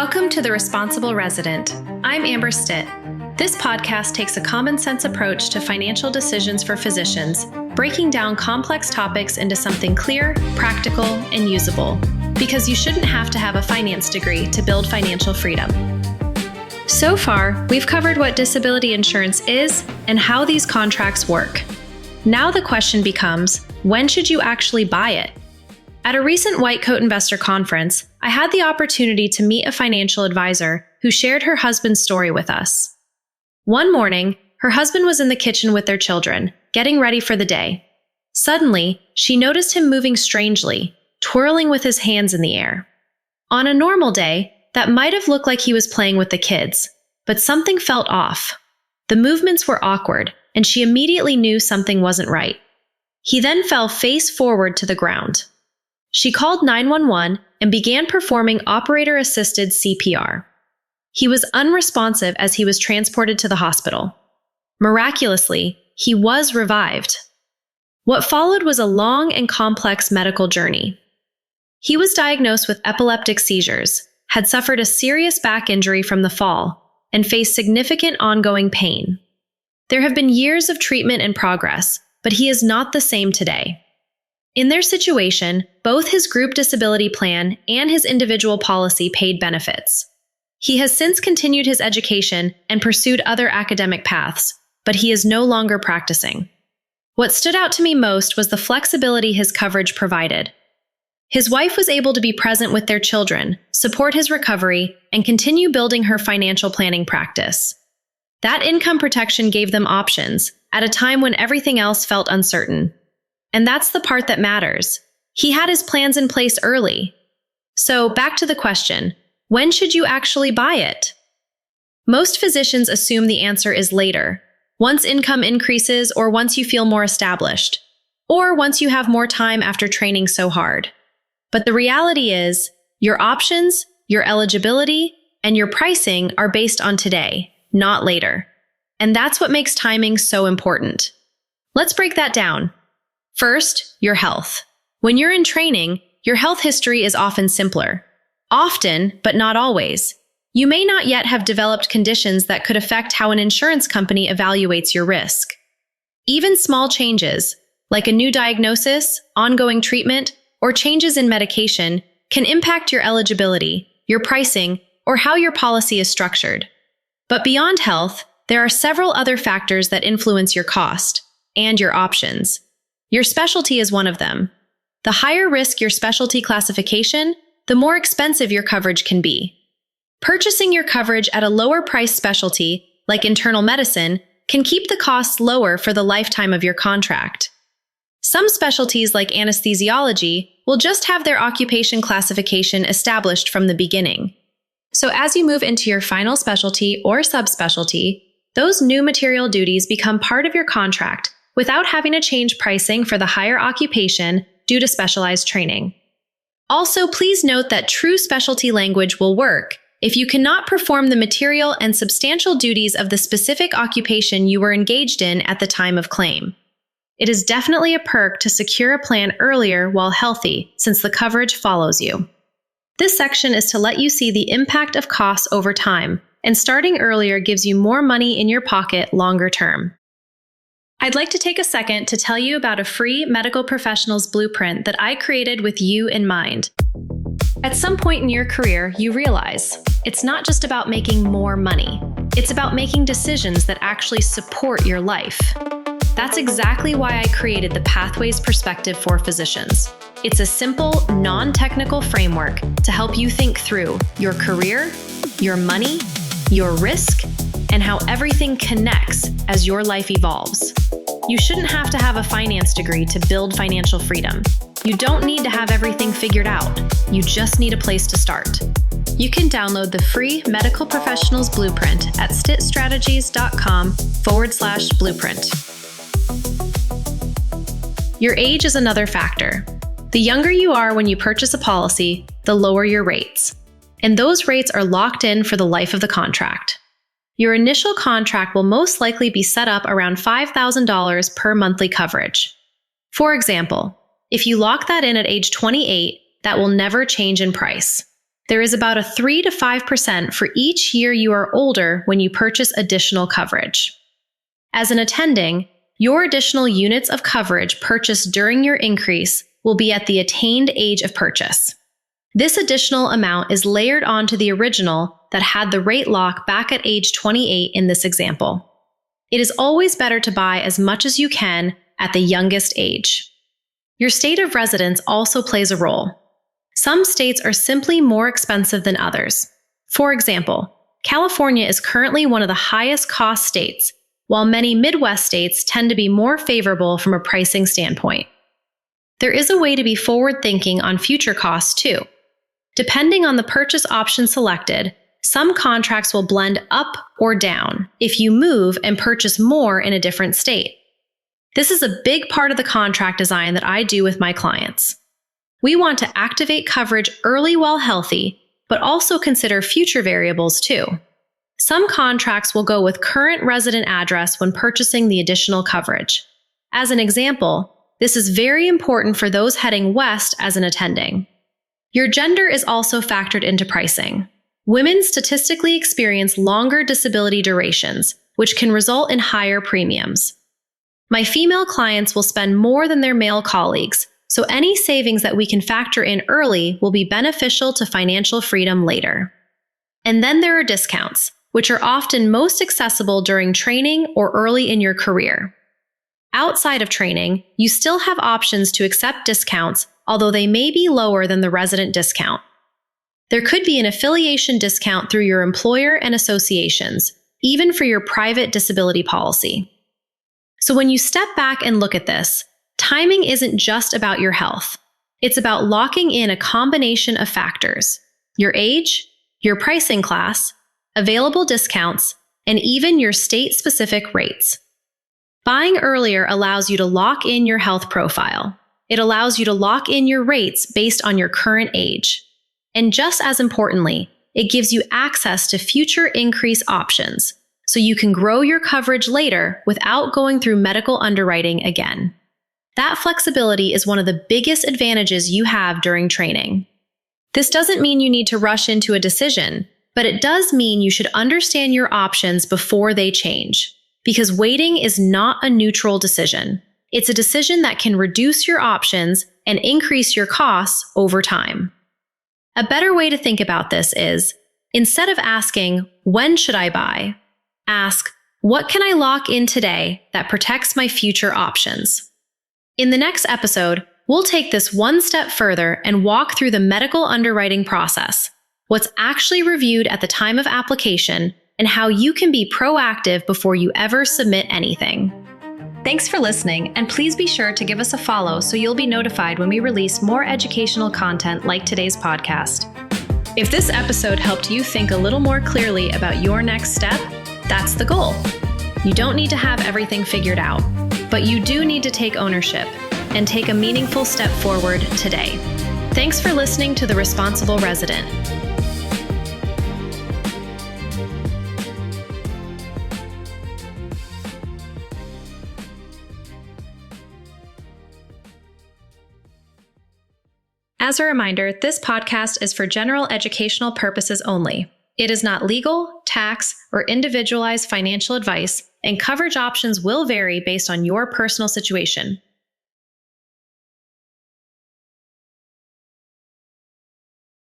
Welcome to The Responsible Resident. I'm Amber Stitt. This podcast takes a common sense approach to financial decisions for physicians, breaking down complex topics into something clear, practical, and usable. Because you shouldn't have to have a finance degree to build financial freedom. So far, we've covered what disability insurance is and how these contracts work. Now the question becomes, when should you actually buy it? At a recent White Coat Investor Conference, I had the opportunity to meet a financial advisor who shared her husband's story with us. One morning, her husband was in the kitchen with their children, getting ready for the day. Suddenly, she noticed him moving strangely, twirling with his hands in the air. On a normal day, that might have looked like he was playing with the kids, but something felt off. The movements were awkward, and she immediately knew something wasn't right. He then fell face forward to the ground. She called 911 and began performing operator-assisted CPR. He was unresponsive as he was transported to the hospital. Miraculously, he was revived. What followed was a long and complex medical journey. He was diagnosed with epileptic seizures, had suffered a serious back injury from the fall, and faced significant ongoing pain. There have been years of treatment and progress, but he is not the same today. In their situation, both his group disability plan and his individual policy paid benefits. He has since continued his education and pursued other academic paths, but he is no longer practicing. What stood out to me most was the flexibility his coverage provided. His wife was able to be present with their children, support his recovery, and continue building her financial planning practice. That income protection gave them options at a time when everything else felt uncertain. And that's the part that matters. He had his plans in place early. So back to the question, when should you actually buy it? Most physicians assume the answer is later, once income increases or once you feel more established, or once you have more time after training so hard. But the reality is, your options, your eligibility, and your pricing are based on today, not later. And that's what makes timing so important. Let's break that down. First, your health. When you're in training, your health history is often simpler. Often, but not always. You may not yet have developed conditions that could affect how an insurance company evaluates your risk. Even small changes, like a new diagnosis, ongoing treatment, or changes in medication, can impact your eligibility, your pricing, or how your policy is structured. But beyond health, there are several other factors that influence your cost and your options. Your specialty is one of them. The higher risk your specialty classification, the more expensive your coverage can be. Purchasing your coverage at a lower price specialty, like internal medicine, can keep the costs lower for the lifetime of your contract. Some specialties, like anesthesiology, will just have their occupation classification established from the beginning. So as you move into your final specialty or subspecialty, those new material duties become part of your contract without having to change pricing for the higher occupation due to specialized training. Also, please note that true specialty language will work if you cannot perform the material and substantial duties of the specific occupation you were engaged in at the time of claim. It is definitely a perk to secure a plan earlier while healthy, since the coverage follows you. This section is to let you see the impact of costs over time, and starting earlier gives you more money in your pocket longer term. I'd like to take a second to tell you about a free medical professionals blueprint that I created with you in mind. At some point in your career, you realize it's not just about making more money. It's about making decisions that actually support your life. That's exactly why I created the Pathways Perspective for Physicians. It's a simple, non-technical framework to help you think through your career, your money, your risk, and how everything connects as your life evolves. You shouldn't have to have a finance degree to build financial freedom. You don't need to have everything figured out. You just need a place to start. You can download the free Medical Professionals Blueprint at stittstrategies.com/blueprint. Your age is another factor. The younger you are when you purchase a policy, the lower your rates. And those rates are locked in for the life of the contract. Your initial contract will most likely be set up around $5,000 per monthly coverage. For example, if you lock that in at age 28, that will never change in price. There is about a 3 to 5% for each year you are older when you purchase additional coverage. As an attending, your additional units of coverage purchased during your increase will be at the attained age of purchase. This additional amount is layered onto the original that had the rate lock back at age 28 in this example. It is always better to buy as much as you can at the youngest age. Your state of residence also plays a role. Some states are simply more expensive than others. For example, California is currently one of the highest cost states, while many Midwest states tend to be more favorable from a pricing standpoint. There is a way to be forward-thinking on future costs too. Depending on the purchase option selected, some contracts will blend up or down if you move and purchase more in a different state. This is a big part of the contract design that I do with my clients. We want to activate coverage early while healthy, but also consider future variables too. Some contracts will go with current resident address when purchasing the additional coverage. As an example, this is very important for those heading west as an attending. Your gender is also factored into pricing. Women statistically experience longer disability durations, which can result in higher premiums. My female clients will spend more than their male colleagues, so any savings that we can factor in early will be beneficial to financial freedom later. And then there are discounts, which are often most accessible during training or early in your career. Outside of training, you still have options to accept discounts, although they may be lower than the resident discount. There could be an affiliation discount through your employer and associations, even for your private disability policy. So when you step back and look at this, timing isn't just about your health. It's about locking in a combination of factors: your age, your pricing class, available discounts, and even your state-specific rates. Buying earlier allows you to lock in your health profile. It allows you to lock in your rates based on your current age. And just as importantly, it gives you access to future increase options, so you can grow your coverage later without going through medical underwriting again. That flexibility is one of the biggest advantages you have during training. This doesn't mean you need to rush into a decision, but it does mean you should understand your options before they change. Because waiting is not a neutral decision. It's a decision that can reduce your options and increase your costs over time. A better way to think about this is, instead of asking, "When should I buy?" ask, "What can I lock in today that protects my future options?" In the next episode, we'll take this one step further and walk through the medical underwriting process, what's actually reviewed at the time of application, and how you can be proactive before you ever submit anything. Thanks for listening, and please be sure to give us a follow so you'll be notified when we release more educational content like today's podcast. If this episode helped you think a little more clearly about your next step, that's the goal. You don't need to have everything figured out, but you do need to take ownership and take a meaningful step forward today. Thanks for listening to The Responsible Resident. As a reminder, this podcast is for general educational purposes only. It is not legal, tax, or individualized financial advice, and coverage options will vary based on your personal situation.